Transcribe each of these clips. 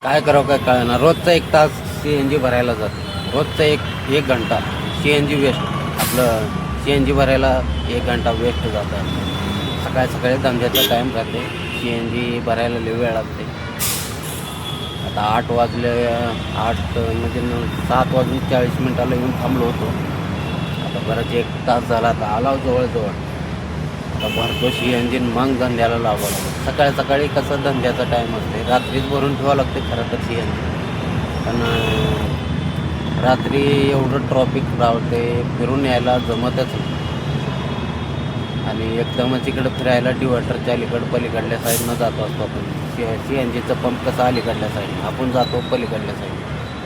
काय करावं काय कळणार. रोजचा 1 तास CNG भरायला जातो. रोजचा एक घंटा CNG वेस्ट. आपलं CNG भरायला 1 घंटा वेस्ट जातं. सकाळी धंद्याचा टाईम राहते. CNG भरायला लई वेळ लागते. आता 8 वाजले. 8 म्हणजे 7 वाजून 40 मिनिटाला येऊन थांबलो होतो. आता बराच 1 तास झाला. आता आला जवळजवळ. आता भरतो CNG मग धंद्याला लावावं लागतं. सकाळी कसं धंद्याचा टाईम असते. रात्रीच भरून ठेवावं लागते खरं तर CNG. पण रात्री एवढं ट्रॉफिक राहते, फिरून यायला जमतच नाही. आणि एकदमच इकडं फिरायला डिवायडरच्या अलीकडं पलीकडल्या साईडनं जातो असतो आपण. CNGचं पंप कसं अलीकडल्या साईडनं, आपण जातो पलीकडल्या साईडनं.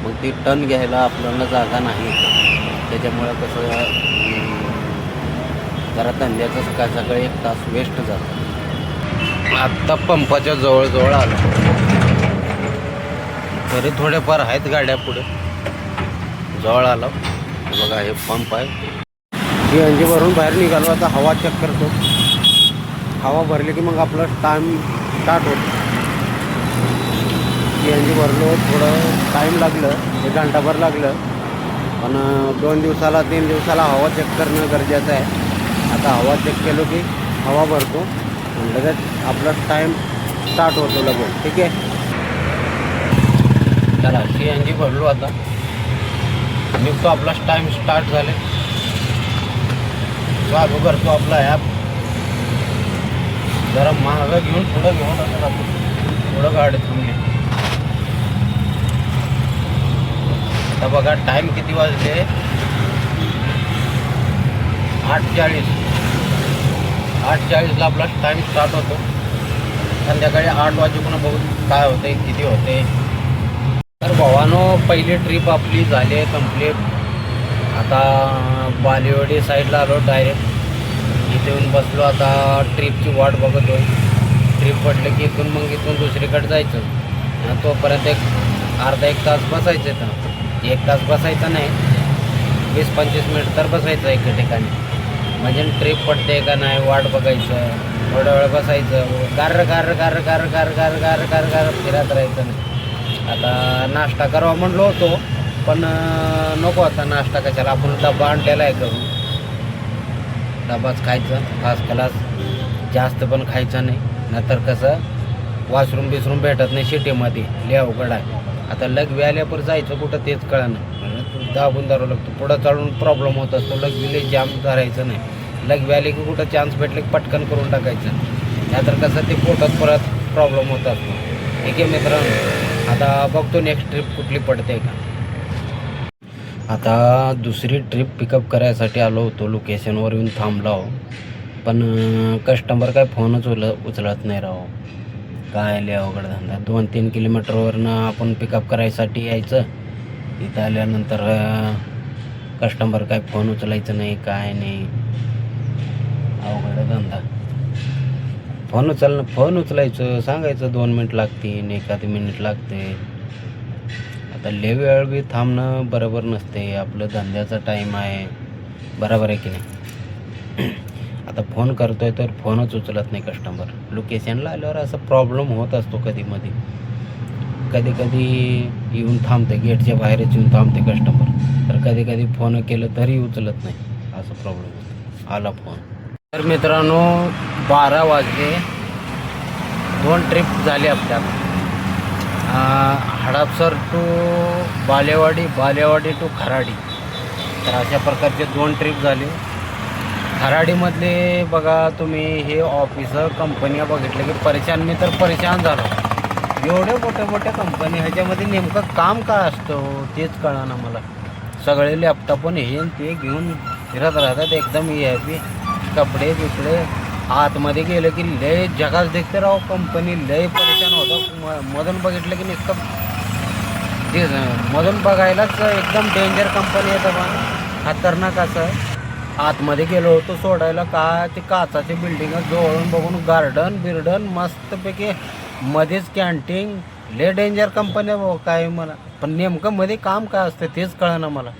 मग ती टर्न घ्यायला आपल्याला जागा नाही. त्याच्यामुळं कसं जरा धंद्याचं सकाळी 1 तास वेस्ट जातं. आत्ता पंपाच्या जवळ आलो. तरी थोडेफार आहेत गाड्या पुढे. जवळ आलो बघा. हे पंप आहे. CNG भरून बाहेर निघालो. आता हवा चेक करतो. हवा भरली की मग आपलं टाईम स्टार्ट होतो. CNG भरलो. थोडं टाईम लागलं. 1 घंटाभर लागलं. पण 2 दिवसाला 3 दिवसाला हवा चेक करणं गरजेचं आहे. आता हवा चेक केलो की हवा भरतो. लगेच आपला टाईम स्टार्ट होतो लगेच. ठीक आहे. चला CNG भरलो. आता निघतो. आपला टाईम स्टार्ट झाले. चालू करतो आपला ॲप. जरा मागं घेऊन पुढं घेऊन आता पुढं गाडी थांबली. आता बघा टाईम किती वाजले. 8:40ला आपला टाईम स्टार्ट होतो. संध्याकाळी 8 वाजेपर्यंत बघू काय होते, किती होते. तर भावानो, पहिली ट्रिप आपली झाली आहे कंप्लीट. आता बालेवाडी साईडला आलो डायरेक्ट. इथे येऊन बसलो. आता ट्रिपची वाट बघतो. ट्रिप पडलं की इथून दुसरीकडे जायचं. तोपर्यंत अर्धा 1 तास बसायचं. तर 1 तास बसायचं नाही, 20-25 मिनिट तर बसायचं एका ठिकाणी. म्हणजे ट्रिप पडते का नाही वाट बघायचं. थोडा वेळ बसायचं. गार फिरत राहायचं नाही. आता नाश्ता करावा म्हणलो होतो, पण नको आता नाश्ता कशाला. आपण डबा आणलेला आहे करून. डबाच खायचं फास्ट क्लास. जास्त पण खायचं नाही. नंतर कसं वॉशरूम भेटत नाही सिटीमध्ये. लय अवघड आहे. आता लघवी आल्यावर जायचं कुठं तेच कळणार. दाबून धरावं लागतो. पुढं चढून प्रॉब्लेम होत असतो. लघवीला जाम धरायचं नाही. लघवी आली की कुठं चान्स भेटले की पटकन करून टाकायचं. नाहीतर कसं ते पोटात परत प्रॉब्लेम होत असतो. ठीक आहे मित्रांनो. आता बघतो नेक्स्ट ट्रिप कुठली पडते का. आता दुसरी ट्रिप पिकअप करायसाठी आलो होतो. लोकेशनवर येऊन थांबलो. पण कस्टमर काय फोनच उचलत नाही राहो. काय लय अवघड धंदा. 2-3 किलोमीटरवरनं आपण पिकअप करायसाठी यायचं. इथं आल्यानंतर कस्टमर काय फोन उचलायचं नाही, काय नाही. अवघड धंदा. फोन उचलायचं, सांगायचं 2 मिनिट लागतील, 1 मिनिट लागते. आता लय वेळ बी थांबणं बरोबर नसते. आपलं धंद्याचा टाईम आहे, बरोबर आहे की नाही. आता फोन करतोय तर फोनच उचलत नाही कस्टमर. लोकेशनला आल्यावर असं प्रॉब्लेम होत असतो कधीमध्ये. कधी येऊन थांबते, गेटच्या बाहेरच येऊन थांबते कस्टमर. तर कधी फोन केलं तरी उचलत नाही. असं प्रॉब्लेम होतो. आला फोन. तर मित्रांनो, 12 वाजले. 2 ट्रिप झाली आपल्यात. Hadapsar to Balewadi to Kharadi. तर अशा प्रकारचे 2 ट्रिप झाले. खराडीमधले बघा तुम्ही, हे ऑफिसर कंपन्या बघितलं की मी तर परेशान झालो. एवढे मोठ्या कंपनी, ह्याच्यामध्ये नेमकं काम काय असतं तेच कळना मला. सगळे लॅपटॉप हे ते घेऊन फिरत राहतात. एकदम VIP कपडे बिपडे. आतमध्ये गेलं की लय जगाच देखते राहो. कंपनी लय परेशान होतं. मधून बघितलं की नुसतं मधून बघायलाच एकदम डेंजर कंपनी आहे. पण खतरनाक असं. आतमध्ये गेलो होतो सोडायला, काय ते काचाची बिल्डिंग जवळून बघून गार्डन मस्तपैकी, मध्येच कॅन्टीन. लय डेंजर कंपनी आहे काय मला. पण नेमकं मध्ये काम काय असतं तेच कळना मला.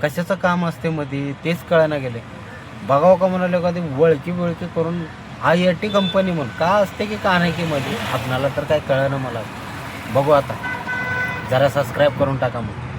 कशाचं काम असते मध्ये तेच कळना गेले. बघावं का म्हणाले कधी वळकी करून IIT कंपनी म्हणून का असते की का नाही की मध्ये आपणाला तर काय कळना मला. बघू आता, जरा सबस्क्राईब करून टाका मग.